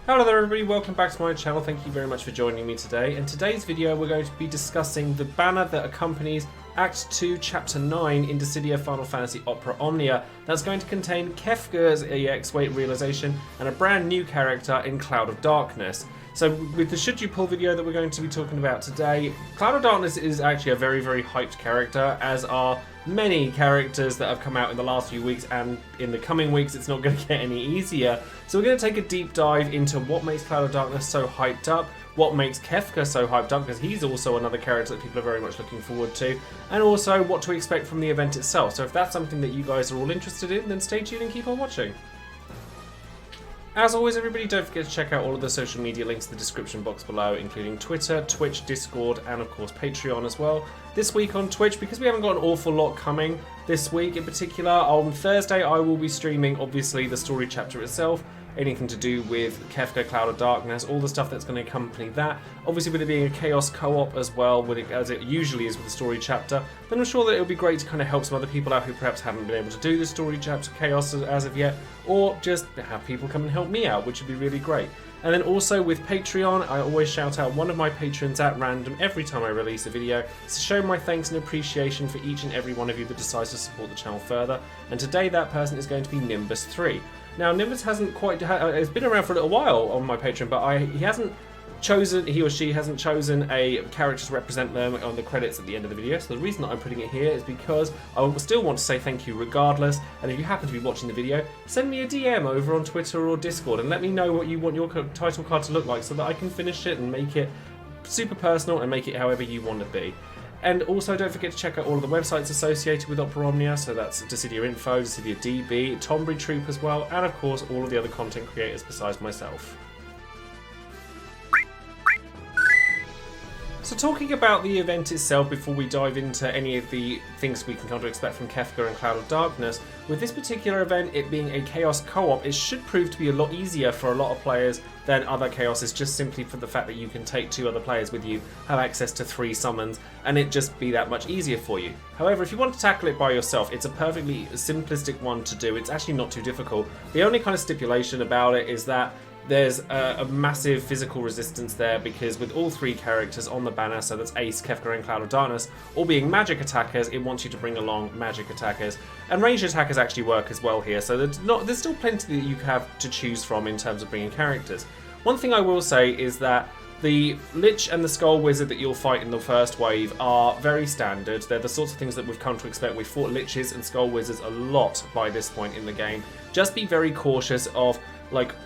Hello there everybody, welcome back to my channel. Thank you very much for joining me today. In today's video we're going to be discussing the banner that accompanies Act 2 Chapter 9 in Dissidia Final Fantasy Opera Omnia. That's going to contain Kefka's EX weight realization and a brand new character in Cloud of Darkness. So with the Should You Pull video that we're going to be talking about today, Cloud of Darkness is actually a very, very hyped character, as are many characters that have come out in the last few weeks, and in the coming weeks it's not going to get any easier. So we're going to take a deep dive into what makes Cloud of Darkness so hyped up, what makes Kefka so hyped up, because he's also another character that people are very much looking forward to, and also what to expect from the event itself. So if that's something that you guys are all interested in, then stay tuned and keep on watching. As always, everybody, don't forget to check out all of the social media links in the description box below, including Twitter, Twitch, Discord, and of course Patreon as well. This week on Twitch, because we haven't got an awful lot coming this week in particular, on Thursday I will be streaming, obviously, the story chapter itself, anything to do with Kefka, Cloud of Darkness, all the stuff that's going to accompany that. Obviously, with it being a Chaos co-op as well, as it usually is with the story chapter, then I'm sure that it would be great to kind of help some other people out who perhaps haven't been able to do the story chapter Chaos as of yet, or just have people come and help me out, which would be really great. And then also with Patreon, I always shout out one of my patrons at random every time I release a video to show my thanks and appreciation for each and every one of you that decides to support the channel further. And today that person is going to be Nimbus3. Now, Nimbus hasn't quite, it's been around for a little while on my Patreon, but he or she hasn't chosen a character to represent them on the credits at the end of the video. So the reason that I'm putting it here is because I still want to say thank you regardless. And if you happen to be watching the video, send me a DM over on Twitter or Discord and let me know what you want your title card to look like so that I can finish it and make it super personal and make it however you want to be. And also don't forget to check out all of the websites associated with Opera Omnia, so that's Dissidia Info, Dissidia DB, Tonbury Troop as well, and of course all of the other content creators besides myself. So talking about the event itself before we dive into any of the things we can come to expect from Kefka and Cloud of Darkness, with this particular event, it being a Chaos co-op, it should prove to be a lot easier for a lot of players than other Chaoses, just simply for the fact that you can take 2 other players with you, have access to 3 summons, and it just be that much easier for you. However, if you want to tackle it by yourself, it's a perfectly simplistic one to do. It's actually not too difficult. The only kind of stipulation about it is that there's a massive physical resistance there, because with all 3 characters on the banner, so that's Ace, Kefka and Cloud of Darkness, all being magic attackers, it wants you to bring along magic attackers. And ranged attackers actually work as well here, so there's still plenty that you have to choose from in terms of bringing characters. One thing I will say is that the Lich and the Skull Wizard that you'll fight in the first wave are very standard. They're the sorts of things that we've come to expect. We've fought Liches and Skull Wizards a lot by this point in the game. Just be very cautious of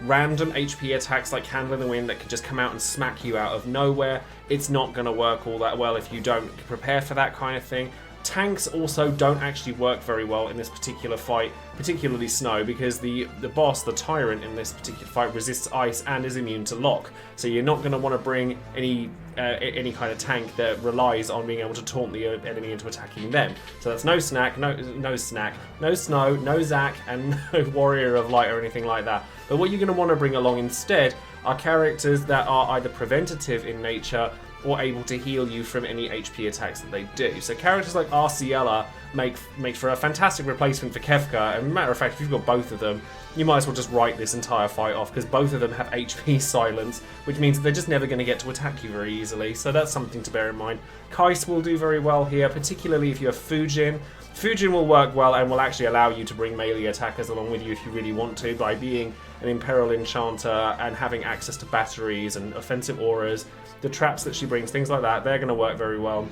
random HP attacks like Candle in the Wind that can just come out and smack you out of nowhere. It's not going to work all that well if you don't prepare for that kind of thing. Tanks also don't actually work very well in this particular fight, particularly Snow, because the boss, the Tyrant in this particular fight, resists ice and is immune to lock. So you're not going to want to bring any kind of tank that relies on being able to taunt the enemy into attacking them. So that's no Snack, no Snow, no Zac, and no Warrior of Light or anything like that. But what you're going to want to bring along instead are characters that are either preventative in nature or able to heal you from any HP attacks that they do. So characters like Arciella make for a fantastic replacement for Kefka, and matter of fact, if you've got both of them, you might as well just write this entire fight off, because both of them have HP silence, which means that they're just never going to get to attack you very easily, so that's something to bear in mind. Kais will do very well here, particularly if you have Fujin. Fujin will work well and will actually allow you to bring melee attackers along with you if you really want to, by being an Imperil Enchanter and having access to batteries and offensive auras. The traps that she brings, things like that, they're going to work very well.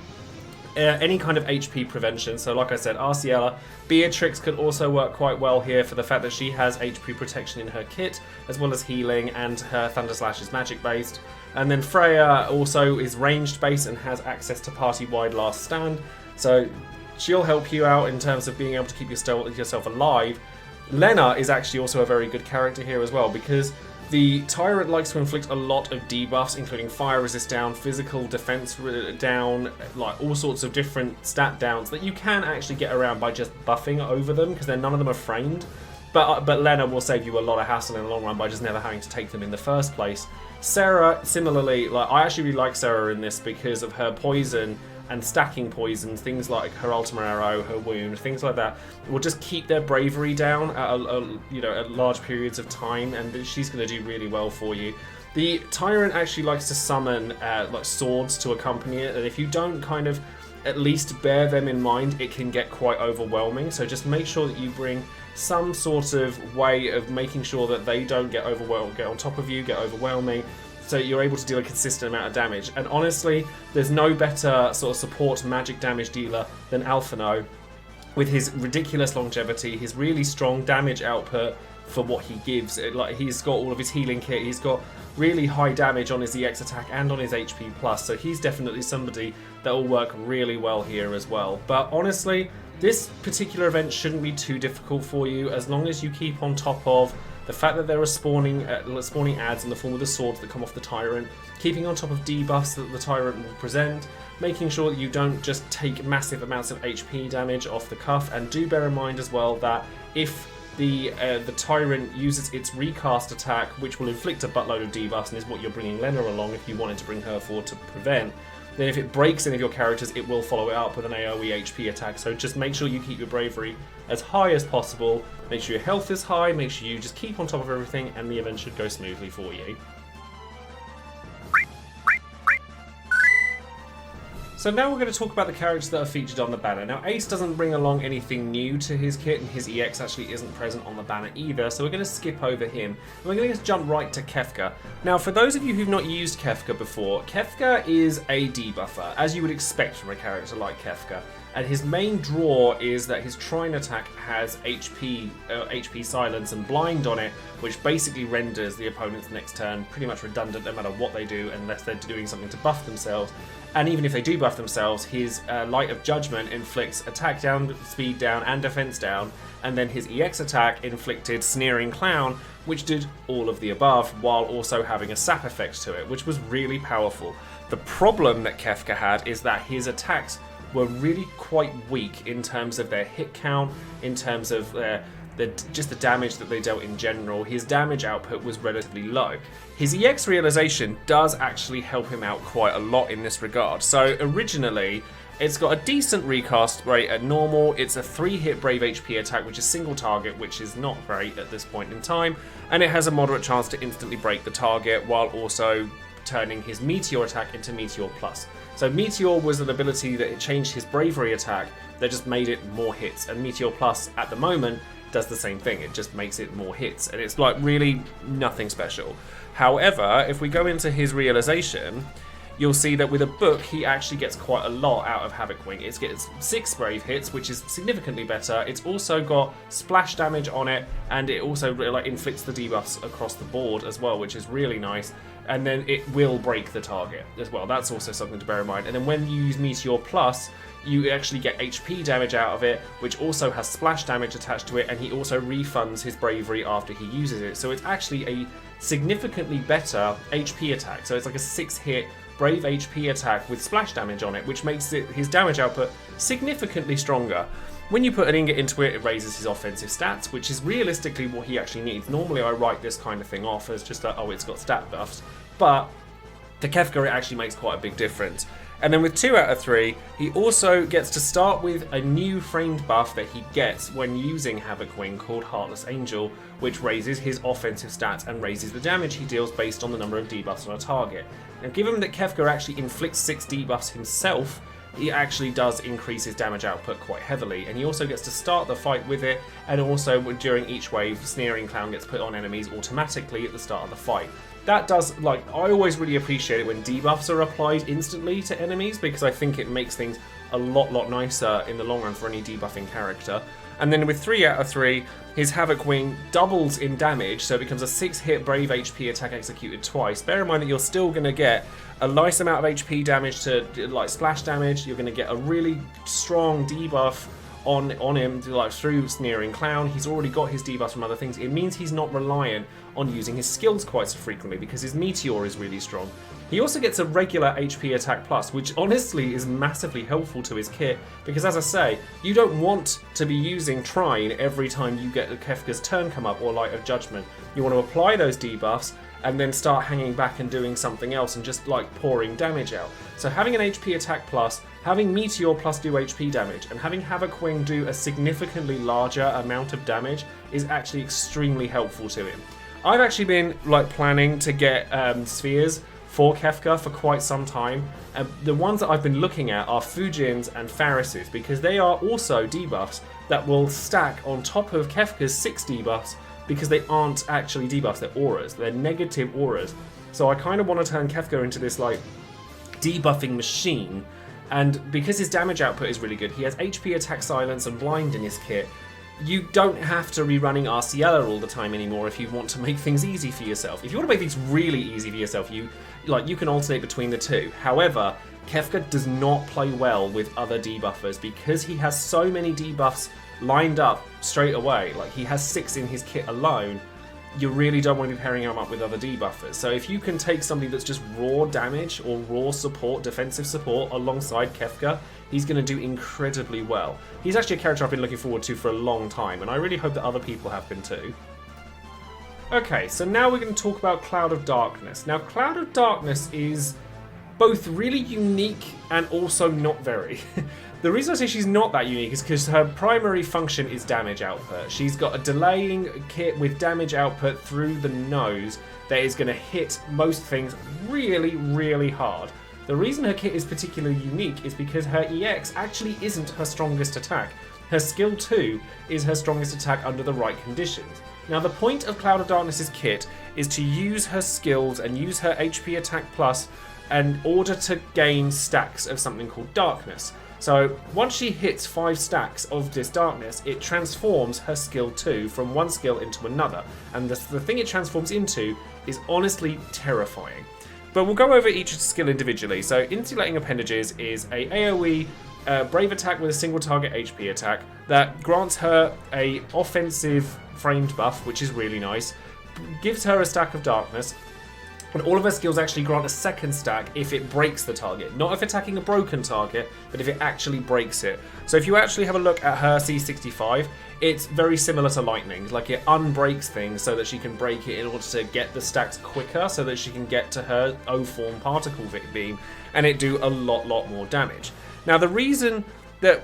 Any kind of HP prevention, so like I said, Arciella. Beatrix could also work quite well here for the fact that she has HP protection in her kit, as well as healing, and her Thunder Slash is magic based. And then Freya also is ranged based and has access to party-wide last stand, so she'll help you out in terms of being able to keep yourself alive. Lena is actually also a very good character here as well, because the Tyrant likes to inflict a lot of debuffs, including fire resist down, physical defense down, like all sorts of different stat downs that you can actually get around by just buffing over them, because none of them are framed. But Lena will save you a lot of hassle in the long run by just never having to take them in the first place. Sarah, similarly, I actually really like Sarah in this because of her poison and stacking poisons, things like her Ultima Arrow, her wound, things like that, will just keep their bravery down at at large periods of time, and she's going to do really well for you. The Tyrant actually likes to summon like swords to accompany it, and if you don't kind of at least bear them in mind, it can get quite overwhelming. So just make sure that you bring some sort of way of making sure that they don't get overwhelmed, get on top of you, get overwhelming, so you're able to deal a consistent amount of damage. And honestly, there's no better sort of support magic damage dealer than Alphino, with his ridiculous longevity, his really strong damage output for what he gives. He's got all of his healing kit, he's got really high damage on his EX attack and on his HP plus, so he's definitely somebody that will work really well here as well. But honestly, this particular event shouldn't be too difficult for you, as long as you keep on top of the fact that there are spawning ads in the form of the swords that come off the Tyrant, keeping on top of debuffs that the Tyrant will present, making sure that you don't just take massive amounts of HP damage off the cuff, and do bear in mind as well that if the Tyrant uses its recast attack, which will inflict a buttload of debuffs and is what you're bringing Lena along if you wanted to bring her forward to prevent, then if it breaks any of your characters, it will follow it up with an AoE HP attack. So just make sure you keep your bravery as high as possible, make sure your health is high, make sure you just keep on top of everything, and the event should go smoothly for you. So now we're going to talk about the characters that are featured on the banner. Now Ace doesn't bring along anything new to his kit, and his EX actually isn't present on the banner either, so we're going to skip over him. And we're going to just jump right to Kefka. Now for those of you who've not used Kefka before, Kefka is a debuffer, as you would expect from a character like Kefka. And his main draw is that his Trine attack has HP silence and blind on it, which basically renders the opponent's next turn pretty much redundant no matter what they do, unless they're doing something to buff themselves. And even if they do buff themselves, his Light of Judgment inflicts attack down, speed down, and defense down, and then his EX attack inflicted Sneering Clown, which did all of the above, while also having a sap effect to it, which was really powerful. The problem that Kefka had is that his attacks were really quite weak in terms of their hit count, in terms of just the damage that they dealt in general. His damage output was relatively low. His EX realization does actually help him out quite a lot in this regard. So originally, it's got a decent recast rate at normal. It's a 3-hit Brave HP attack, which is single target, which is not great at this point in time. And it has a moderate chance to instantly break the target, while also turning his Meteor attack into Meteor Plus. So Meteor was an ability that it changed his bravery attack that just made it more hits, and Meteor Plus at the moment does the same thing, it just makes it more hits, and it's like really nothing special. However, if we go into his realization, you'll see that with a book he actually gets quite a lot out of Havoc Wing. It gets 6 brave hits, which is significantly better. It's also got splash damage on it, and it also inflicts the debuffs across the board as well, which is really nice. And then it will break the target as well. That's also something to bear in mind. And then when you use Meteor Plus, you actually get HP damage out of it, which also has splash damage attached to it, and he also refunds his bravery after he uses it. So it's actually a significantly better HP attack. So it's like a 6-hit Brave HP attack with splash damage on it, which makes his damage output significantly stronger. When you put an ingot into it, it raises his offensive stats, which is realistically what he actually needs. Normally I write this kind of thing off as just oh, it's got stat buffs, but to Kefka it actually makes quite a big difference. And then with 2 out of 3, he also gets to start with a new framed buff that he gets when using Havoc Wing called Heartless Angel, which raises his offensive stats and raises the damage he deals based on the number of debuffs on a target. Now given that Kefka actually inflicts 6 debuffs himself, he actually does increase his damage output quite heavily, and he also gets to start the fight with it, and also during each wave, Sneering Clown gets put on enemies automatically at the start of the fight. That does, I always really appreciate it when debuffs are applied instantly to enemies, because I think it makes things a lot nicer in the long run for any debuffing character. And then with 3 out of 3, his Havoc Wing doubles in damage, so it becomes a 6-hit Brave HP attack executed twice. Bear in mind that you're still going to get a nice amount of HP damage to splash damage. You're going to get a really strong debuff on him through Sneering Clown. He's already got his debuffs from other things. It means he's not reliant on using his skills quite so frequently because his Meteor is really strong. He also gets a regular HP attack plus, which honestly is massively helpful to his kit, because as I say, you don't want to be using Trine every time you get Kefka's turn come up or Light of Judgment. You want to apply those debuffs and then start hanging back and doing something else and just pouring damage out. So having an HP attack plus, having Meteor plus do HP damage and having Havoc Wing do a significantly larger amount of damage is actually extremely helpful to him. I've actually been like planning to get spheres for Kefka for quite some time. The ones that I've been looking at are Fujins and Pharises, because they are also debuffs that will stack on top of Kefka's 6 debuffs, because they aren't actually debuffs, they're auras, they're negative auras. So I kind of want to turn Kefka into this like debuffing machine, and because his damage output is really good, he has HP, attack, silence and blind in his kit. You don't have to be running RCLer all the time anymore if you want to make things easy for yourself. If you want to make things really easy for yourself, you can alternate between the two. However, Kefka does not play well with other debuffers because he has so many debuffs lined up straight away. Like, he has 6 in his kit alone. You really don't want to be pairing him up with other debuffers. So if you can take somebody that's just raw damage or raw support, defensive support, alongside Kefka, he's going to do incredibly well. He's actually a character I've been looking forward to for a long time, and I really hope that other people have been too. Okay, so now we're going to talk about Cloud of Darkness. Now, Cloud of Darkness is both really unique and also not very. The reason I say she's not that unique is because her primary function is damage output. She's got a delaying kit with damage output through the nose that is going to hit most things really, really hard. The reason her kit is particularly unique is because her EX actually isn't her strongest attack. Her skill 2 is her strongest attack under the right conditions. Now, the point of Cloud of Darkness's kit is to use her skills and use her HP attack plus in order to gain stacks of something called Darkness. So once she hits 5 stacks of this Darkness, it transforms her skill 2 from one skill into another. And the thing it transforms into is honestly terrifying. But we'll go over each skill individually. So Insulating Appendages is a AoE brave attack with a single target HP attack that grants her a offensive framed buff, which is really nice. Gives her a stack of Darkness. And all of her skills actually grant a second stack if it breaks the target. Not if attacking a broken target, but if it actually breaks it. So if you actually have a look at her C65, it's very similar to Lightning. Like, it unbreaks things so that she can break it in order to get the stacks quicker, so that she can get to her O-form particle beam, and it do a lot more damage. Now, the reason that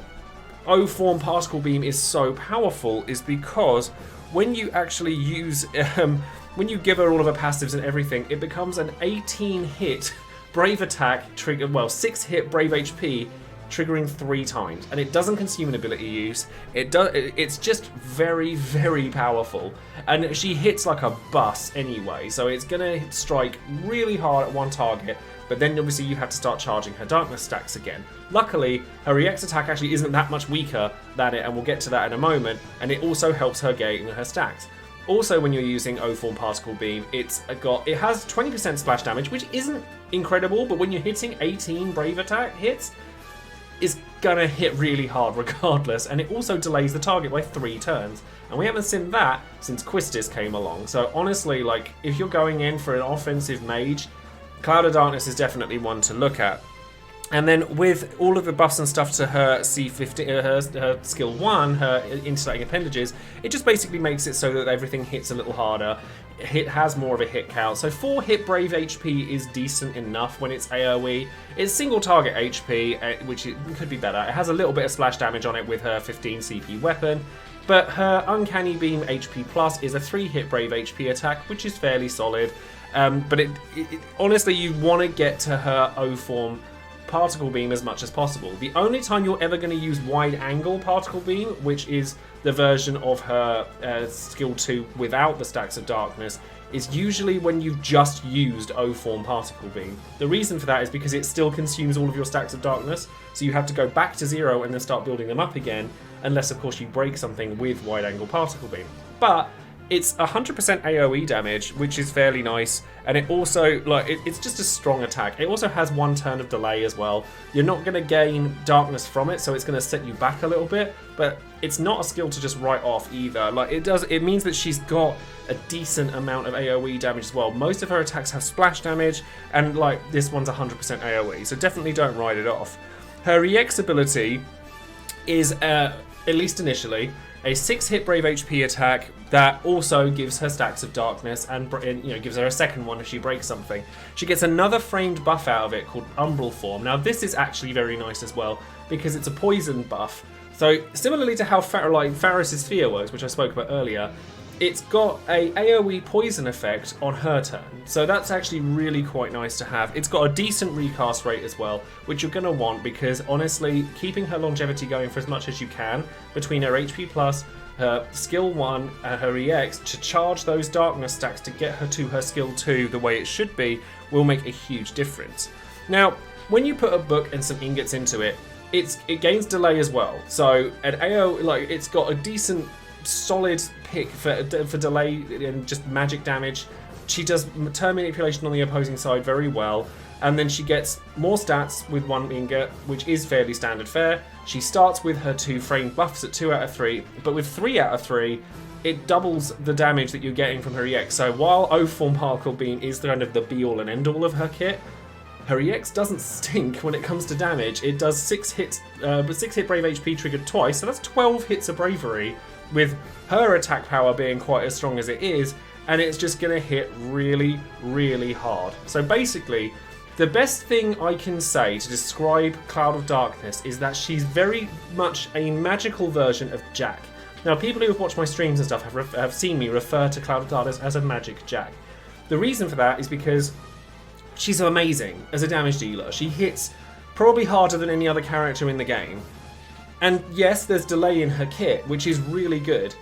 O-form particle beam is so powerful is because when you actually use... when you give her all of her passives and everything, it becomes an 18-hit brave attack, 6-hit brave HP, triggering 3 times. And it doesn't consume an ability use. It's just very, very powerful. And she hits like a bus anyway, so it's going to strike really hard at one target, but then obviously you have to start charging her Darkness stacks again. Luckily, her EX attack actually isn't that much weaker than it, and we'll get to that in a moment, and it also helps her gain her stacks. Also, when you're using O-form Particle Beam, it has 20% splash damage, which isn't incredible, but when you're hitting 18 brave attack hits, it's gonna hit really hard regardless, and it also delays the target by 3 turns. And we haven't seen that since Quistis came along. So honestly, like, if you're going in for an offensive mage, Cloud of Darkness is definitely one to look at. And then with all of the buffs and stuff to her C50, her skill 1, her Insulating Appendages, it just basically makes it so that everything hits a little harder. It has more of a hit count. So 4 hit brave HP is decent enough when it's AoE. It's single target HP, which could be better. It has a little bit of splash damage on it with her 15 CP weapon. But her Uncanny Beam HP Plus is a 3 hit brave HP attack, which is fairly solid. But honestly, you want to get to her O-form Particle Beam as much as possible. The only time you're ever going to use Wide Angle Particle Beam, which is the version of her skill 2 without the stacks of Darkness, is usually when you've just used O-form Particle Beam. The reason for that is because it still consumes all of your stacks of Darkness, so you have to go back to 0 and then start building them up again, unless of course you break something with Wide Angle Particle Beam. But it's 100% AoE damage, which is fairly nice, and it also, it's just a strong attack. It also has 1 turn of delay as well. You're not going to gain Darkness from it, so it's going to set you back a little bit, but it's not a skill to just write off either. It means that she's got a decent amount of AoE damage as well. Most of her attacks have splash damage, and this one's 100% AoE, so definitely don't write it off. Her EX ability is, at least initially, a 6-hit Brave HP attack that also gives her stacks of darkness and gives her a second one if she breaks something. She gets another framed buff out of it called Umbral Form. Now this is actually very nice as well because it's a poison buff. So similarly to how Faris' Sphere works, which I spoke about earlier, it's got a AoE poison effect on her turn. So that's actually really quite nice to have. It's got a decent recast rate as well, which you're going to want because honestly, keeping her longevity going for as much as you can between her HP plus, her skill 1 and her EX to charge those darkness stacks to get her to her skill 2 the way it should be will make a huge difference. Now, when you put a book and some ingots into it, it gains delay as well. So at AO, it's got a decent solid pick for delay and just magic damage. She does turn manipulation on the opposing side very well, and then she gets more stats with 1 ingot, which is fairly standard fare. She starts with her 2 framed buffs at 2 out of 3, but with 3 out of 3, it doubles the damage that you're getting from her EX. So while O-Form Particle Beam is kind of the be-all and end-all of her kit, her EX doesn't stink when it comes to damage. It does 6 hits, but 6-hit Brave HP triggered twice, so that's 12 hits of Bravery, with her attack power being quite as strong as it is, and it's just going to hit really, really hard. So basically, the best thing I can say to describe Cloud of Darkness is that she's very much a magical version of Jack. Now, people who have watched my streams and stuff have seen me refer to Cloud of Darkness as a magic Jack. The reason for that is because she's amazing as a damage dealer. She hits probably harder than any other character in the game. And yes, there's delay in her kit, which is really good,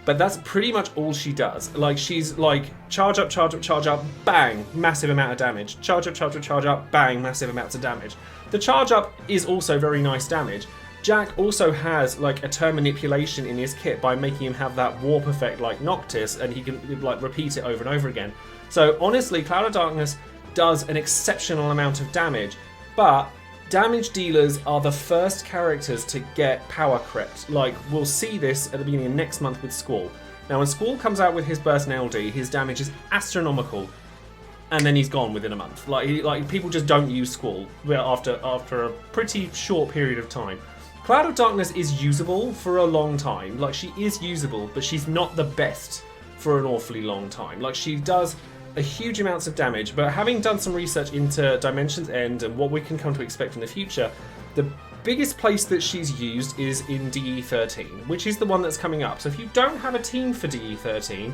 but that's pretty much all she does. Like, she's like, charge up, bang, massive amount of damage. Charge up, bang, massive amounts of damage. The charge up is also very nice damage. Jack also has like a turn manipulation in his kit by making him have that warp effect like Noctis, and he can like repeat it over and over again. So honestly, Cloud of Darkness does an exceptional amount of damage, but damage dealers are the first characters to get power crept. Like, we'll see this at the beginning of next month with Squall. Now, when Squall comes out with his burst and LD, his damage is astronomical, and then he's gone within a month. Like people just don't use Squall after a pretty short period of time. Cloud of Darkness is usable for a long time. Like, she is usable, but she's not the best for an awfully long time. Like, she does a huge amounts of damage, but having done some research into Dimension's End and what we can come to expect in the future, the biggest place that she's used is in DE13, which is the one that's coming up. So if you don't have a team for DE13,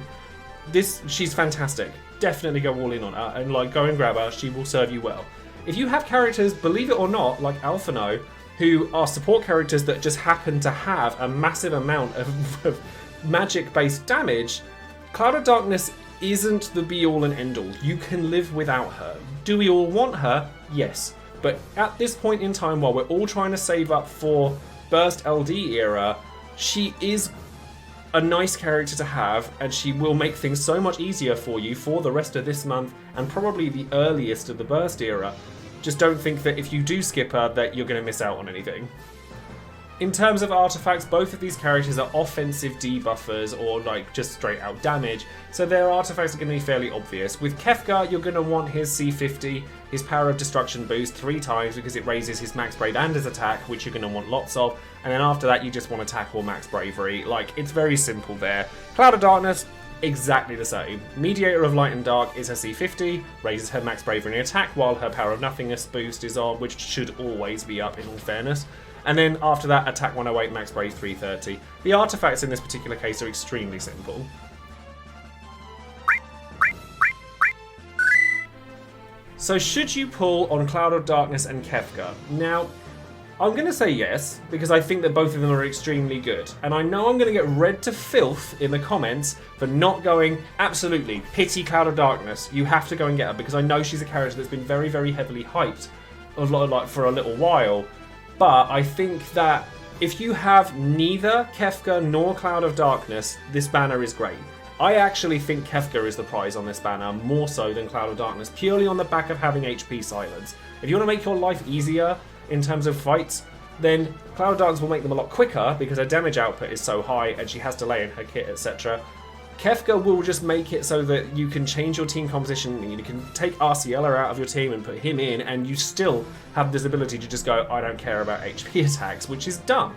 she's fantastic. Definitely go all in on her and like go and grab her. She will serve you well. If you have characters, believe it or not, like Alphino, who are support characters that just happen to have a massive amount of magic-based damage, Cloud of Darkness isn't the be-all and end-all. You can live without her. Do we all want her? Yes. But at this point in time, while we're all trying to save up for Burst LD era, she is a nice character to have, and she will make things so much easier for you for the rest of this month, and probably the earliest of the Burst era. Just don't think that if you do skip her, that you're going to miss out on anything. In terms of artifacts, both of these characters are offensive debuffers or like just straight out damage, so their artifacts are going to be fairly obvious. With Kefka, you're going to want his C50, his Power of Destruction boost 3 times because it raises his max brave and his attack, which you're going to want lots of, and then after that you just want attack or max bravery. Like, it's very simple there. Cloud of Darkness, exactly the same. Mediator of Light and Dark is her C50, raises her max bravery and attack while her Power of Nothingness boost is on, which should always be up in all fairness. And then after that, attack 108, max brave 330. The artifacts in this particular case are extremely simple. So should you pull on Cloud of Darkness and Kefka? Now, I'm going to say yes, because I think that both of them are extremely good. And I know I'm going to get read to filth in the comments for not going, absolutely, pity Cloud of Darkness. You have to go and get her, because I know she's a character that's been very, very heavily hyped for a little while. But I think that if you have neither Kefka nor Cloud of Darkness, this banner is great. I actually think Kefka is the prize on this banner, more so than Cloud of Darkness, purely on the back of having HP silence. If you want to make your life easier in terms of fights, then Cloud of Darkness will make them a lot quicker because her damage output is so high and she has delay in her kit, etc. Kefka will just make it so that you can change your team composition, and you can take Arciela out of your team and put him in, and you still have this ability to just go, I don't care about HP attacks, which is dumb.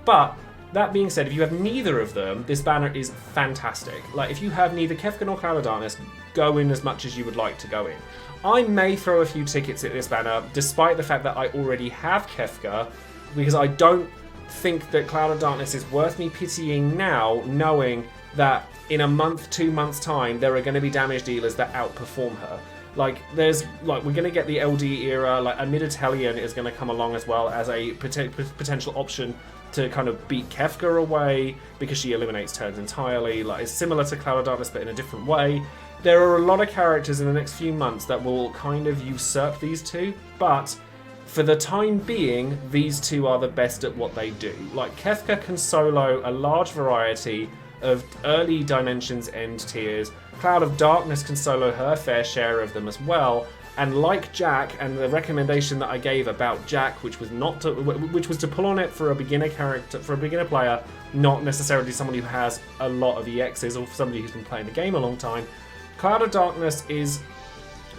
But That being said, if you have neither of them, this banner is fantastic. Like, if you have neither Kefka nor Cloud of Darkness, go in as much as you would like to go in. I may throw a few tickets at this banner, despite the fact that I already have Kefka, because I don't think that Cloud of Darkness is worth me pitying now, knowing that in a month, 2 months' time, there are going to be damage dealers that outperform her. Like, we're going to get the LD era, like, a Mid-Italian is going to come along as well as a potential option to kind of beat Kefka away, because she eliminates turns entirely. Like, it's similar to Cloud of Darkness, but in a different way. There are a lot of characters in the next few months that will kind of usurp these two, but for the time being, these two are the best at what they do. Like, Kefka can solo a large variety of early Dimensions end tiers. Cloud of Darkness can solo her fair share of them as well. And like Jack, and the recommendation that I gave about Jack, which was to pull on it for a beginner character, for a beginner player, not necessarily someone who has a lot of EXs or somebody who's been playing the game a long time. Cloud of Darkness is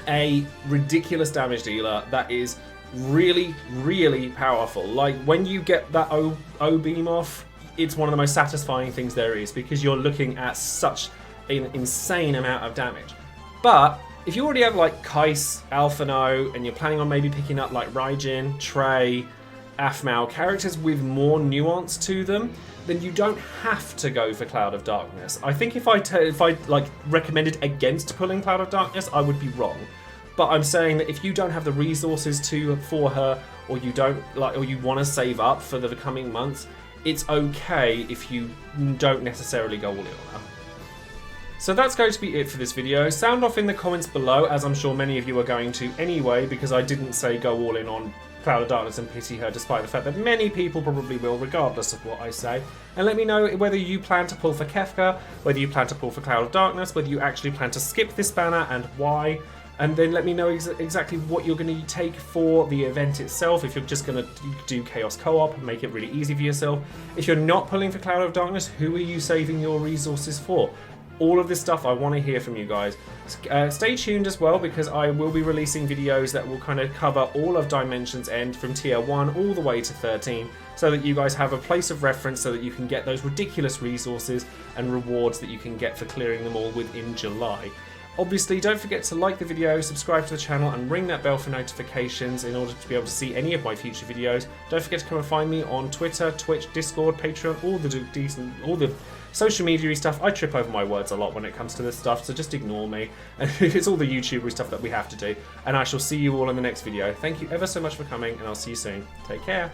a ridiculous damage dealer that is really, really powerful. Like, when you get that O beam off, it's one of the most satisfying things there is, because you're looking at such an insane amount of damage. But if you already have like Kais, Alphino, and you're planning on maybe picking up like Raijin, Trey, Aphmau, characters with more nuance to them, then you don't have to go for Cloud of Darkness. I think if I like recommended against pulling Cloud of Darkness, I would be wrong. But I'm saying that if you don't have the resources for her, or you don't like, or you want to save up for the coming months, it's okay if you don't necessarily go all in on her. So that's going to be it for this video. Sound off in the comments below, as I'm sure many of you are going to anyway, because I didn't say go all in on Cloud of Darkness and pity her, despite the fact that many people probably will, regardless of what I say. And let me know whether you plan to pull for Kefka, whether you plan to pull for Cloud of Darkness, whether you actually plan to skip this banner and why. And then let me know exactly what you're going to take for the event itself, if you're just going to do Chaos Co-op and make it really easy for yourself. If you're not pulling for Cloud of Darkness, who are you saving your resources for? All of this stuff, I want to hear from you guys. Stay tuned as well, because I will be releasing videos that will kind of cover all of Dimensions End from tier 1 all the way to 13, so that you guys have a place of reference, so that you can get those ridiculous resources and rewards that you can get for clearing them all within July. Obviously, don't forget to like the video, subscribe to the channel, and ring that bell for notifications in order to be able to see any of my future videos. Don't forget to come and find me on Twitter, Twitch, Discord, Patreon, all the social media stuff. I trip over my words a lot when it comes to this stuff, so just ignore me. And it's all the YouTuber stuff that we have to do. And I shall see you all in the next video. Thank you ever so much for coming, and I'll see you soon. Take care.